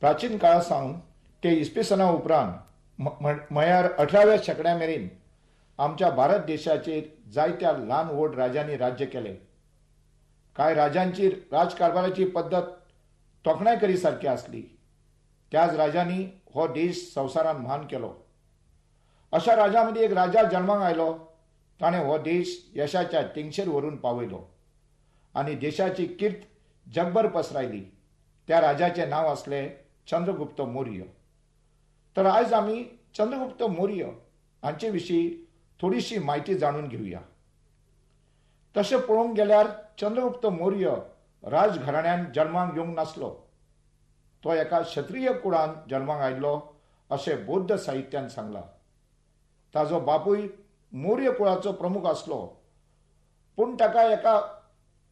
प्राचीन काळासावन ते इसवी सना उपरांत म्हळ्यार 18व्या शेंकड्या मेरेन आमच्या भारत देशाचेर जायत्या ल्हान व्हड राजांनी राज्य केले. कांय राजांची राजकारभाराची पद्दत तोखणाय करी सारकी आसली. त्याच राजांनी हो देश संवसारान मान केलो. अशा राजांमदी एक राजा जल्माक आयलो. ताणें हो देश यशाच्या तेंगशेर व्हरून पावयलो आनी देशाची कीर्त जगभर पसरायली. त्या राजाचें नांव आसलें चंद्रगुप्त मौर्य. तर आयज आमी चंद्रगुप्त मौर्य हांचे विशीं थोडीशी म्हायती जाणून घेवया. तशें पळोवंक गेल्यार चंद्रगुप्त मौर्य राजघराण्यांत जल्माक येवंक नासलो. तो एका क्षत्रीय कुळांत जल्माक आयिल्लो अशें बौद्ध साहित्यान सांगलां. ताजो बापूय मौर्य कुळाचो प्रमुख आसलो, पूण ताका एका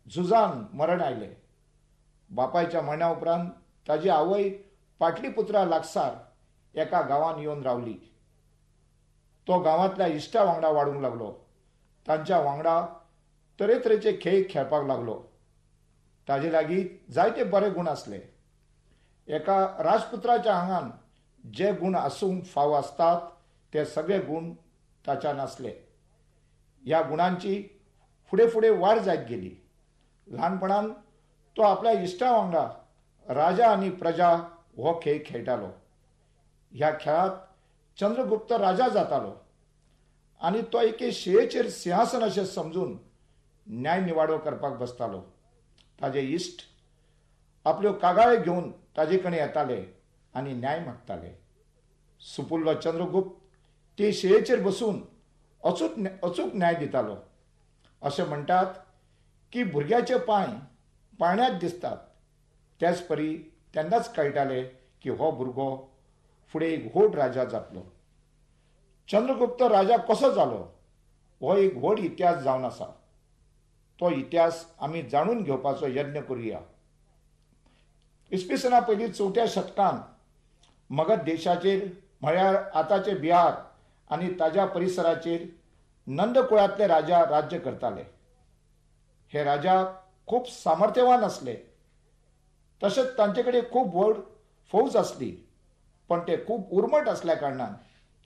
झुजान मरण आयलें. बापायच्या मरणा उपरांत ताजी आवय पाटलीपुत्रा लागसार एका गांवांत येवन रावली. तो गांवांतल्या इश्टा वांगडा वाडूंक लागलो. तांच्या वांगडा तरेतरेचे खेळ खेळपाक लागलो. ताजे लागीं जायते बरे गूण आसले. एका राजपुत्राच्या आंगान जे गूण आसूंक फाव आसतात ते सगळे गूण ताच्यान आसले. ह्या गुणांची फुडें फुडें वाड जायत गेली. ल्हानपणान तो आपल्या इश्टा वांगडा राजा आनी प्रजा हो खेळ खेळटालो. ह्या खेळांत चंद्रगुप्त राजा जातालो आनी तो एके शियेचेर सिंहासन अशें समजून न्याय निवाडो करपाक बसतालो. ताजे इश्ट आपल्यो कागाळे घेवन ताजे कडेन येताले आनी न्याय मागताले. सुपुल्लो चंद्रगुप्त ते शियेचेर बसून अचूक न्याय दितालो. अशें म्हणटात की भुरग्याचे पांय पाळण्यांत दिसतात तेच परी तेन्नाच कळटाले की हो भुरगो फुडें एक व्हड राजा जातलो. चंद्रगुप्त राजा कसो जालो हो एक व्हड इतिहास जावन आसा. तो इतिहास आमी जाणून घेवपाचो यत्न करुया. इसवी सना पयलीं 4थ्या शतकांत मगध देशाचेर म्हळ्यार आतांचे बिहार आनी ताज्या परिसराचेर नंद कुळांतले राजा राज्य करताले. हे राजा खूब सामर्थ्यवान आसले. तशेंच तांचे कडेन खूब व्हड फौज आसली, पण ते खूब उर्मट आसल्या कारणान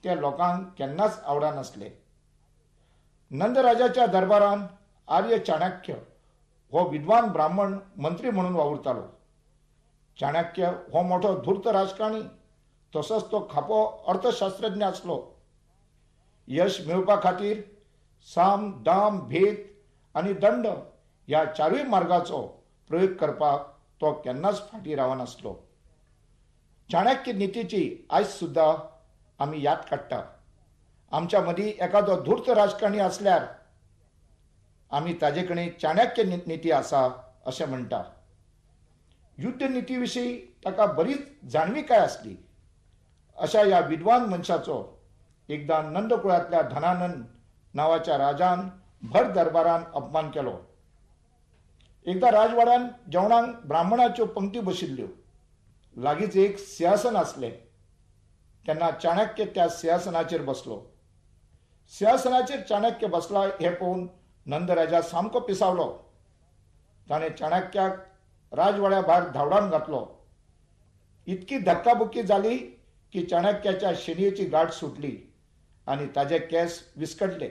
ते लोकांक केन्नाच आवडनासले. नंद राजाच्या दरबारान आर्य चाणक्य हो विद्वान ब्राह्मण मंत्री म्हणून वावुरतालो. चाणक्य हो मोठो धूर्त राजकारणी, तसोच तो खापो अर्थशास्त्रज्ञ आसलो. यश मेळोवपा खातीर साम, दाम, भेद आनी दंड ह्या चारूय मार्गाचो प्रयोग करपाक तो केन्नाच फाटीं रावनासलो. चाणक्य नितीची आयज सुद्दां आमी याद काडटा. आमच्या मदीं एखादो धूर्त राजकारणी आसल्यार आमी ताजे कडेन चाणक्य निती आसा अशें म्हणटा. युद्ध निती विशीं ताका बरीच जाणविकाय आसली. अशा ह्या विद्वान मनशाचो एकदां नंद कुळांतल्या धनानंद नांवाच्या राजान भर दरबारान अपमान केलो. एकदां राजवाड्यान जेवणाक ब्राह्मणाच्यो पंक्ती बशिल्ल्यो. लागींच एक सिंहासन आसलें. तेन्ना चाणक्य त्या सिंहासनाचेर बसलो. सिंहासनाचेर चाणक्य बसला हें पळोवन नंद राजा सामको पिसावलो. ताणें चाणक्याक राजवाड्या भायर धांवडावन घातलो. इतकी धक्काबुक्की जाली की चाणक्याच्या शेणयेची गाठ सुटली आनी ताजे केस विस्कटले.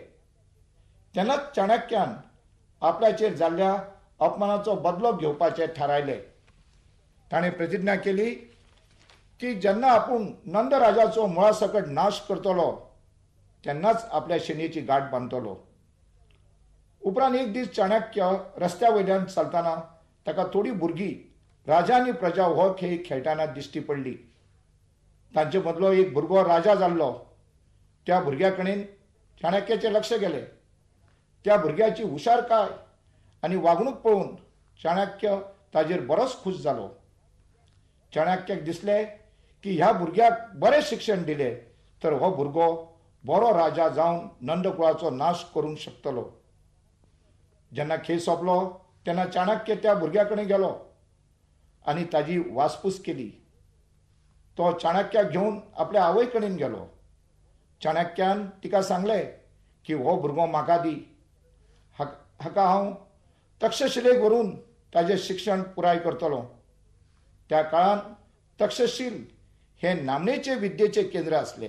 तेन्नाच चाणक्यान आपल्याचेर जाल्ल्या अपमानाचो बदलो घेवपाचें थारायलें. ताणें प्रतिज्ञा केली की जेन्ना आपूण नंद राजाचो मुळासकट नाश करतलो तेन्नाच आपल्या शेणयेची गाठ बांदतलो. उपरांत एक दीस चाणक्य रस्त्या वयल्यान चलतना ताका थोडी भुरगीं राजा आनी प्रजा हो खेळ खेळटाना दिश्टी पडली. तांचे मदलो एक भुरगो राजा जाल्लो. त्या भुरग्या कडेन चाणक्याचें लक्ष गेलें. त्या भुरग्याची हुशारकाय आनी वागणूक पळोवन चाणक्य ताजेर बरोच खूश जालो. चाणक्याक दिसलें की ह्या भुरग्याक बरें शिक्षण दिलें तर हो भुरगो बरो राजा जावन नंद कुळाचो नाश करूंक शकतलो. जेन्ना खेळ सोंपलो तेन्ना चाणक्य त्या भुरग्या कडेन गेलो आनी ताजी वासपूस केली. तो चाणक्याक घेवन आपल्या आवय कडेन गेलो. चाणक्यान तिका सांगलें की हो भुरगो म्हाका दी. हाका हांव तक्षशिलेक व्हरून ताजें शिक्षण पुराय करतलो. त्या काळान तक्षशील हे नामनेचे विद्येचे केंद्र असले.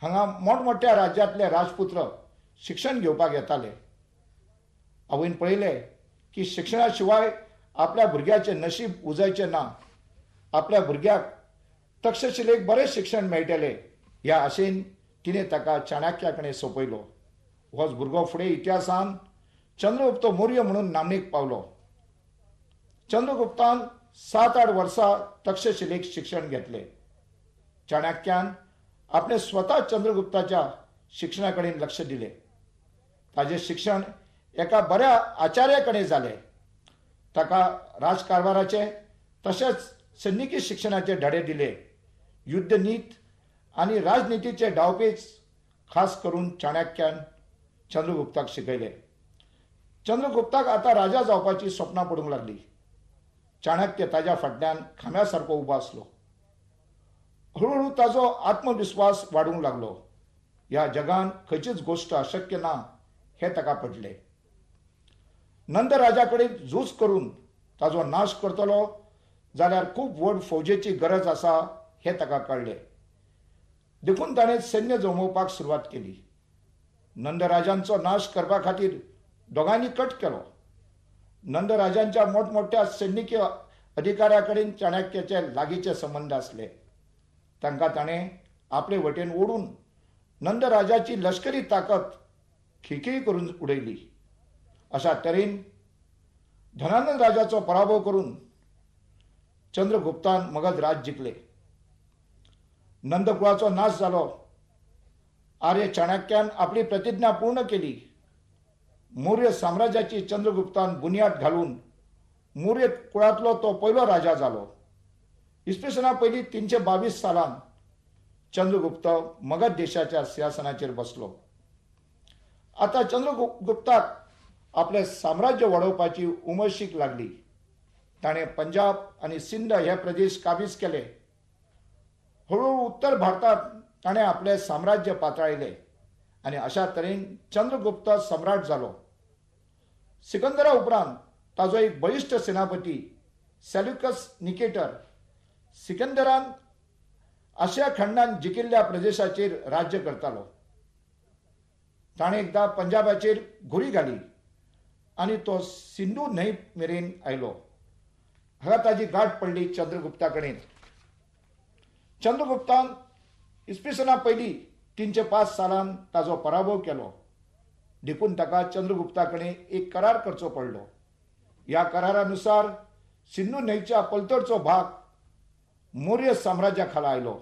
हांगा मोठमोठ्या राज्यांतले राजपुत्र शिक्षण घेवपाक येताले. आवयन पळयलें की शिक्षणा शिवाय आपल्या भुरग्याचें नशीब उजयचें ना. आपल्या भुरग्याक तक्षशिलेक बरें शिक्षण मेळटलें ह्या आशेन तिणें ताका चाणक्या कडेन सोपयलो. होच भुरगो फुडें इतिहासान चंद्रगुप्त मौर्य म्हणून नामनेक पावलो. चंद्रगुप्तान 7-8 वर्सां तक्षशिलेक शिक्षण घेतलें. चाणक्यान आपणे स्वता चंद्रगुप्ताच्या शिक्षणा कडेन लक्ष दिलें. ताजें शिक्षण एका बऱ्या आचार्या कडेन जालें. ताका राजकारभाराचे तशेंच सैनिकी शिक्षणाचे धडे दिले. युद्धनीत आनी राजनितीचे डावपेच खास करून चाणक्यान चंद्रगुप्ताक शिकयले. चंद्रगुप्ताक आता राजा जावपाची स्वप्नां पडूंक लागली. चाणक्य ताच्या फाटल्यान खांब्या सारको उबो आसलो. हळूहळू ताजो आत्मविश्वास वाडूंक लागलो. ह्या जगान खंयचीच गोष्ट अशक्य ना हें ताका पटलें. नंद राजा कडेन झूज करून ताजो नाश करतलो जाल्यार खूब व्हड फौजेची गरज आसा हें ताका कळलें. देखून ताणें सैन्य जमोवपाक सुरवात केली. नंदराजांचो नाश करपा खातीर दोगांनी कट केलो. नंदराजांच्या मोठमोठ्या सैनिकी अधिकाऱ्या कडेन चाणक्याचे लागींचे संबंद आसले. तांकां ताणें आपले वटेन ओडून नंदराजाची लश्करी ताकद खिळखिळी करून उडयली. अशा तरेन धनानंद राजाचो पराभव करून चंद्रगुप्तान मगध राज जिखले. नंदकुळाचो नाश जालो. आर्य चाणक्यान आपली प्रतिज्ञा पूर्ण केली. मौर्य साम्राज्याची चंद्रगुप्तान बुनियाद घालून मौर्य कुळांतलो तो पयलो राजा जालो. इसवी पयलीं 322 सालान चंद्रगुप्त मगध देशाच्या सिंहासनाचेर बसलो. आता चंद्रगुप्ताक आपले साम्राज्य वाडोवपाची उमळशीक लागली. ताणें पंजाब आनी सिंध हे प्रदेश काबीज केले. हळूहळू उत्तर भारतांत ताणें आपले साम्राज्य पातळायले आनी अशा तरेन चंद्रगुप्त सम्राट जालो. सिकंदरा उपरांत ताजो एक बळिश्ट सेनापती सेल्युकस निकेटर सिकंदरान आशिया खंडांत जिखिल्ल्या प्रदेशाचेर राज्य करतालो. ताणें एकदां पंजाबाचेर घुरी घाली आनी तो सिंधू न्हंय मेरेन आयलो. हांगा ताजी गाठ पडली चंद्रगुप्ता कडेन. चंद्रगुप्तान इसवी पयलीं 305 सालान ताजो पराभव केलो. देखून ताका चंद्रगुप्ता कडेन एक करार करचो पडलो. ह्या करारानुसार सिंधू न्हंयच्या पलतडचो भाग मौर्य साम्राज्या खाला आयलो.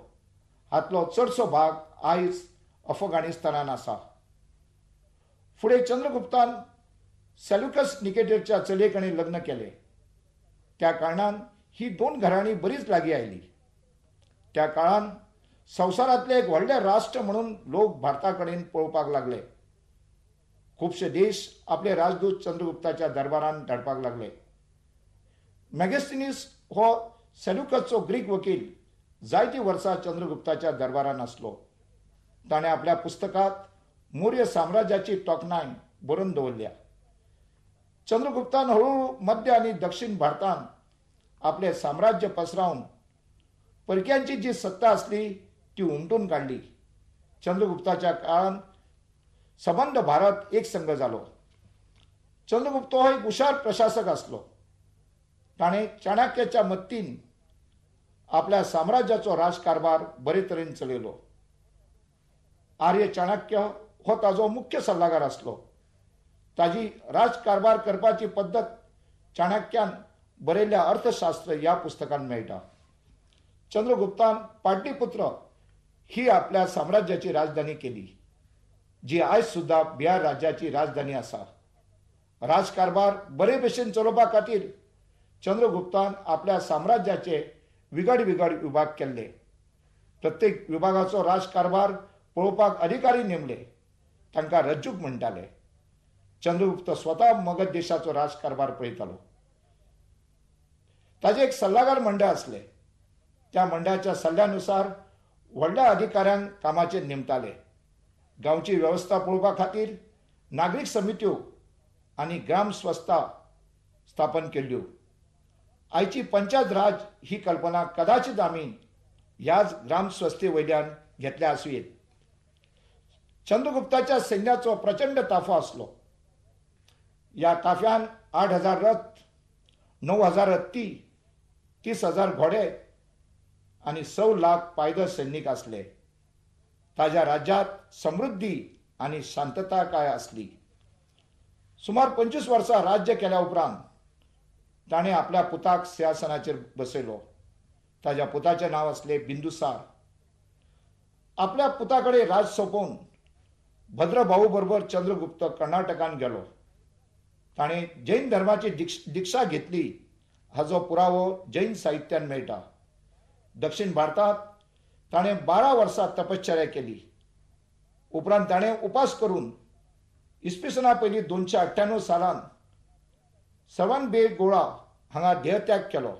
हातलो चडसो भाग आयज अफगाणिस्तानान आसा. फुडें चंद्रगुप्तान सेल्युकस निकेटरच्या चलये कडेन लग्न केलें. त्या कारणान ही 2 घराणी बरीच लागीं आयली. त्या काळान संवसारांतले एक व्हडले राष्ट्र म्हणून लोक भारता कडेन पळोवपाक लागले. खुबशे देश आपले राजदूत चंद्रगुप्ताच्या दरबारान धाडपाक लागले. मॅगेस्टिनीस हो सेल्युकसचो ग्रीक वकील जायतीं वर्सां चंद्रगुप्ताच्या दरबारान आसलो. ताणें आपल्या पुस्तकांत मौर्य साम्राज्याची तोखणाय बरोवन दवरल्या. चंद्रगुप्तान हळूहळू मध्य आनी दक्षिण भारतांत आपले साम्राज्य पसरावन परक्यांची जी सत्ता आसली ती उमटून काडली. चंद्रगुप्ताच्या काळान सबंद भारत एक संघ जालो. चंद्रगुप्त हो एक हुशार प्रशासक आसलो. ताणें चाणक्याच्या मत्तीन आपल्या साम्राज्याचो राजकारभार बरे तरेन चलयलो. आर्य चाणक्य हो ताजो मुख्य सल्लागार आसलो. ताजी राजकारभार करपाची पद्दत चाणक्यान बरयल्ल्या अर्थशास्त्र ह्या पुस्तकान मेळटा. चंद्रगुप्तान पाटलीपुत्र ही आपल्या साम्राज्याची राजधानी केली, जी आयज सुद्धा बिहार राज्याची राजधानी आसा. राजकारभार बरे भशेन चलोवपा खातीर चंद्रगुप्तान आपल्या साम्राज्याचे विगड विभाग केल्ले. प्रत्येक विभागाचो राजकारभार पळोवपाक अधिकारी नेमले. तांकां रज्जूक म्हणटाले. चंद्रगुप्त स्वता मगध देशाचो राजकारभार पळयतालो. ताजे एक सल्लागार मंडळ आसले. त्या मंडळाच्या सल्ल्यानुसार व्हडल्या अधिकाऱ्यांक कामाचेर नेमताले. गांवची वेवस्था पळोवपा खातीर नागरीक समित्यो आनी ग्राम स्वस्था स्थापन केल्ल्यो. आयची पंचायत राज ही कल्पना कदाचित आम्ही ह्याच ग्रामस्वस्थे वयल्यान घेतल्या आसुयेत. चंद्रगुप्ताच्या सैन्याचो प्रचंड ताफो आसलो. या ताफ्यान 8,000 रथ, 9,000 हत्ती, 30,000 घोडे आणि 100 लाख पायदळ सैनिक असले. ताज्या राज्यात समृद्धी आणि शांतता काय असली. सुमार 25 वर्सां राज्य केल्या उपरांत ताणे आपल्या पुताक सिंहासनाचेर बसयलो. ताज्या पुताचे नाव असले बिंदुसार. आपल्या पुताकडे राज सोपोवन भद्रभाऊ बरोबर चंद्रगुप्त कर्नाटकान गेलो. ताणे जैन धर्माची दीक्षा घेतली हाचो पुरावो जैन साहित्यान मेळटा. दक्षिण भारतात ताणे 12 वर्सां तपश्चर्या केली. उपरांत ताणे उपास करून इसवी पयलीं 298 सालान सवनबेगोळा हांगा देहत्याग केलो.